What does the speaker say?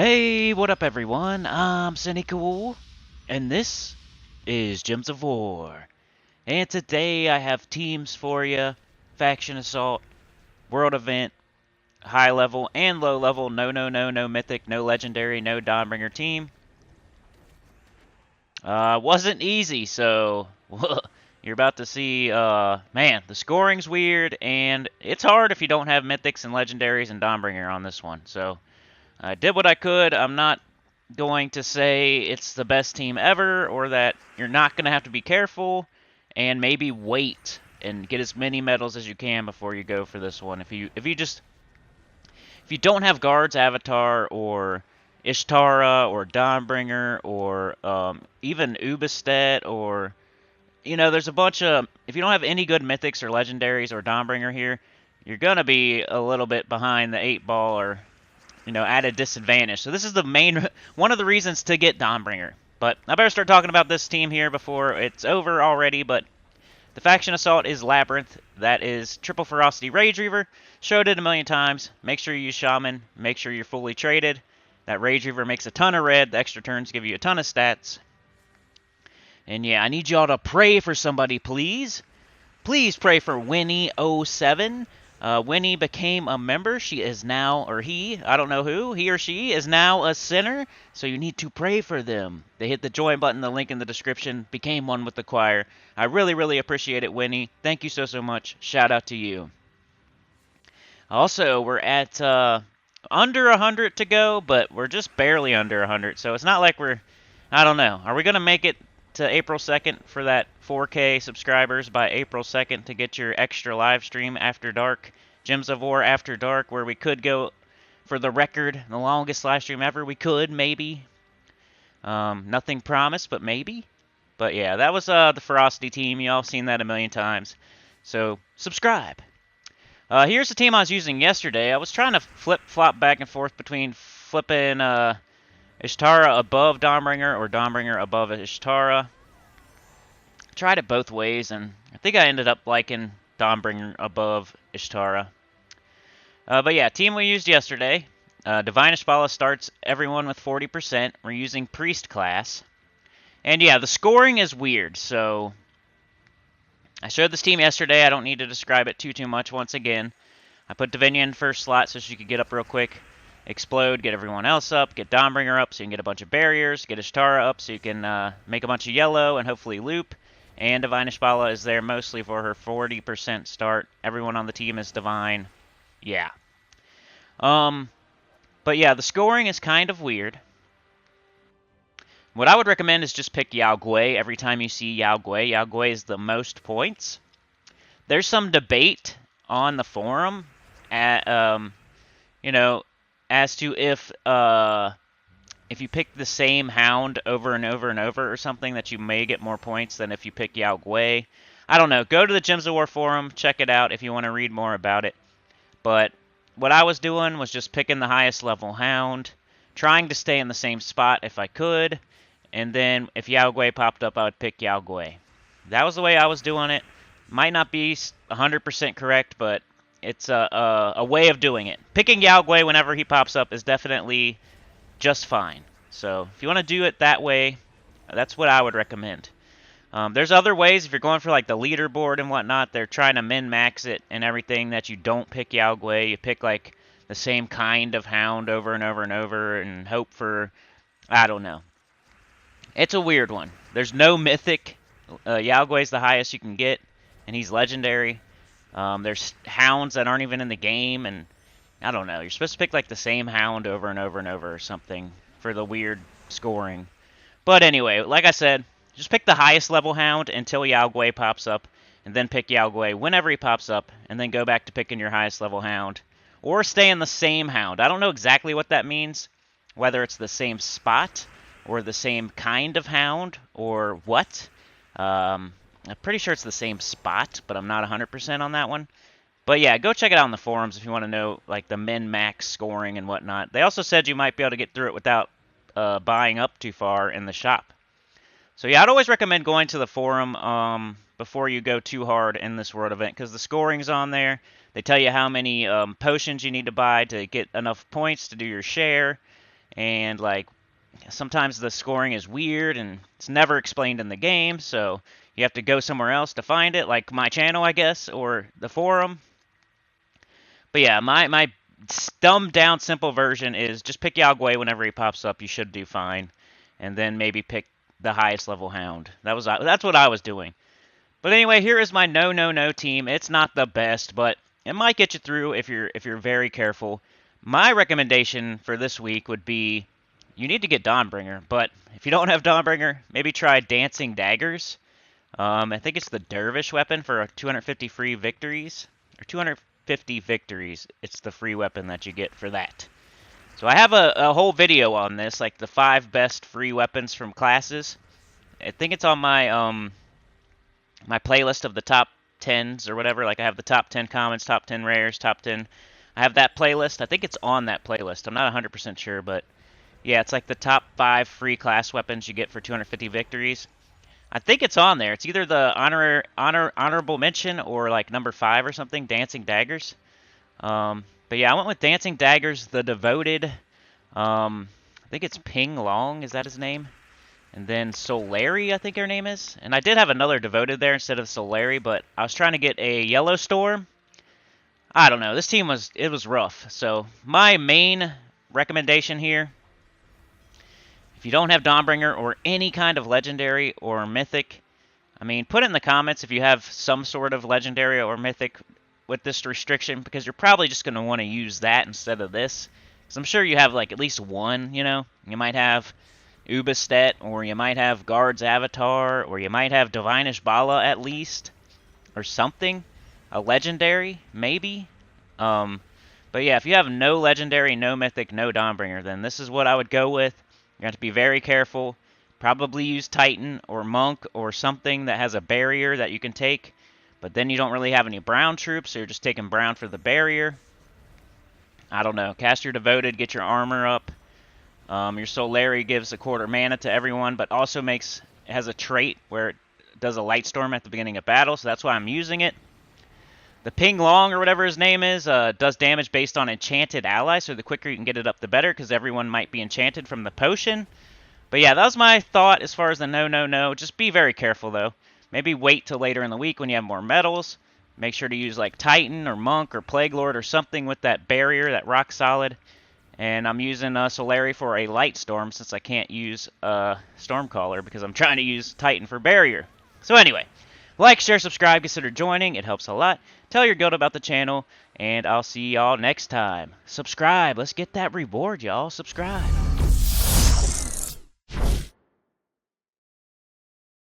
Hey, what up everyone? I'm Sinnycool, and this is Gems of War. And today I have teams for you. Faction Assault, World Event, High Level and Low Level, no Mythic, no Legendary, no Dawnbringer team. Wasn't easy, so you're about to see, man, the scoring's weird, and it's hard if you don't have Mythics and Legendaries and Dawnbringer on this one, so I did what I could. I'm not going to say it's the best team ever or that you're not going to have to be careful and maybe wait and get as many medals as you can before you go for this one. If you don't have guards avatar or Ishtara or Dawnbringer or even Ubistet or there's a bunch of, if you don't have any good mythics or legendaries or Dawnbringer here, you're gonna be a little bit behind the 8 ball or at a disadvantage. So this is the main, one of the reasons to get Dawnbringer. But I better start talking about this team here before it's over already. But the faction assault is Labyrinth. That is triple ferocity Rage Reaver. Showed it a million times. Make sure you use Shaman. Make sure you're fully traded. That Rage Reaver makes a ton of red. The extra turns give you a ton of stats. And yeah, I need y'all to pray for somebody, please. Please pray for Winnie07. Winnie became a member. She is now, or he, I don't know who, he or she is now a sinner. So you need to pray for them. They hit the join button, the link in the description, became one with the choir. I really, really appreciate it, Winnie. Thank you so much. Shout out to you. Also, we're at under 100 to go, but we're just barely under 100. So it's not like we're, I don't know. Are we going to make it to April 2nd for that 4K subscribers by April 2nd to get your extra live stream after dark, Gems of War after dark, where we could go for the record, the longest live stream ever? We could, maybe. Nothing promised, but maybe. But yeah, that was the Ferocity team. Y'all seen that a million times. So subscribe. Here's the team I was using yesterday. I was trying to flip-flop back and forth between flipping Ishtara above Dawnbringer or Dawnbringer above Ishtara. Tried it both ways, and I think I ended up liking Dawnbringer above Ishtara. But yeah, team we used yesterday. Divine Ishbala starts everyone with 40%. We're using Priest class. And yeah, the scoring is weird, so I showed this team yesterday. I don't need to describe it too much once again. I put Divinia in first slot so she could get up real quick. Explode, get everyone else up, get Dawnbringer up so you can get a bunch of barriers, get Ishtara up so you can make a bunch of yellow and hopefully loop. And Divine Ishbala is there mostly for her 40% start. Everyone on the team is Divine. Yeah. But yeah, the scoring is kind of weird. What I would recommend is just pick Yao Gui every time you see Yao Gui. Yao Gui is the most points. There's some debate on the forum at, as to if you pick the same hound over and over and over or something, that you may get more points than if you pick Yao Gui. I don't know. Go to the Gems of War forum, check it out if you want to read more about it. But what I was doing was just picking the highest level hound, trying to stay in the same spot if I could, and then if Yao Gui popped up, I would pick Yao Gui. That was the way I was doing it. Might not be 100% correct, but it's a way of doing it. Picking Yao Gui whenever he pops up is definitely just fine. So if you want to do it that way, that's what I would recommend. There's other ways. If you're going for like the leaderboard and whatnot, they're trying to min-max it and everything, that you don't pick Yao Gui. You pick like the same kind of hound over and over and over and hope for, I don't know. It's a weird one. There's no mythic. Yao Gui is the highest you can get, and he's legendary. There's hounds that aren't even in the game, and I don't know. You're supposed to pick like the same hound over and over and over or something for the weird scoring. But anyway, like I said, just pick the highest level hound until Yao Gui pops up, and then pick Yao Gui whenever he pops up, and then go back to picking your highest level hound. Or stay in the same hound. I don't know exactly what that means, whether it's the same spot or the same kind of hound or what. I'm pretty sure it's the same spot, but I'm not 100% on that one. But yeah, go check it out on the forums if you want to know like the min-max scoring and whatnot. They also said you might be able to get through it without buying up too far in the shop. So yeah, I'd always recommend going to the forum before you go too hard in this world event, because the scoring's on there. They tell you how many potions you need to buy to get enough points to do your share. and like sometimes the scoring is weird and it's never explained in the game, so you have to go somewhere else to find it, like my channel, I guess, or the forum. But yeah, my dumbed down simple version is just pick Yao Gui whenever he pops up. You should do fine, and then maybe pick the highest level hound. That's what I was doing. But anyway, here is my no team. It's not the best, but it might get you through if you're very careful. My recommendation for this week would be you need to get Dawnbringer, but if you don't have Dawnbringer, maybe try Dancing Daggers. I think it's the Dervish weapon for 250 free victories, or 250 victories. It's the free weapon that you get for that. So I have a whole video on this, like the 5 best free weapons from classes. I think it's on my my playlist of the top 10s or whatever. Like I have the top 10 commons, top 10 rares, top 10. I have that playlist. I think it's on that playlist. I'm not 100% sure, but yeah, it's like the top 5 free class weapons you get for 250 victories. I think it's on there. It's either the honorable mention or like number 5 or something, Dancing Daggers. But yeah, I went with Dancing Daggers, the Devoted. I think it's Ping Long, is that his name? And then Solari, I think her name is. And I did have another Devoted there instead of Solari, but I was trying to get a Yellow Storm. I don't know. This team was rough. So my main recommendation here, if you don't have Dawnbringer or any kind of legendary or mythic, I mean, put it in the comments if you have some sort of legendary or mythic with this restriction, because you're probably just going to want to use that instead of this. Because I'm sure you have like at least one, you know. You might have Ubistet, or you might have Guard's Avatar, or you might have Divinish Bala at least, or something. A legendary, maybe. But yeah, if you have no legendary, no mythic, no Dawnbringer, then this is what I would go with. You have to be very careful. Probably use Titan or Monk or something that has a barrier that you can take. But then you don't really have any brown troops, so you're just taking brown for the barrier. I don't know. Cast your Devoted, get your armor up. Your Solari gives a quarter mana to everyone, but also has a trait where it does a Light Storm at the beginning of battle, so that's why I'm using it. The Ping Long, or whatever his name is, does damage based on enchanted allies, so the quicker you can get it up, the better, because everyone might be enchanted from the potion. But yeah, that was my thought as far as the no. Just be very careful, though. Maybe wait till later in the week when you have more medals. Make sure to use, like, Titan or Monk or Plague Lord or something with that barrier, that rock solid. And I'm using Solari for a Light Storm, since I can't use Stormcaller, because I'm trying to use Titan for barrier. So anyway, like, share, subscribe, consider joining. It helps a lot. Tell your guild about the channel, and I'll see y'all next time. Subscribe. Let's get that reward, y'all. Subscribe.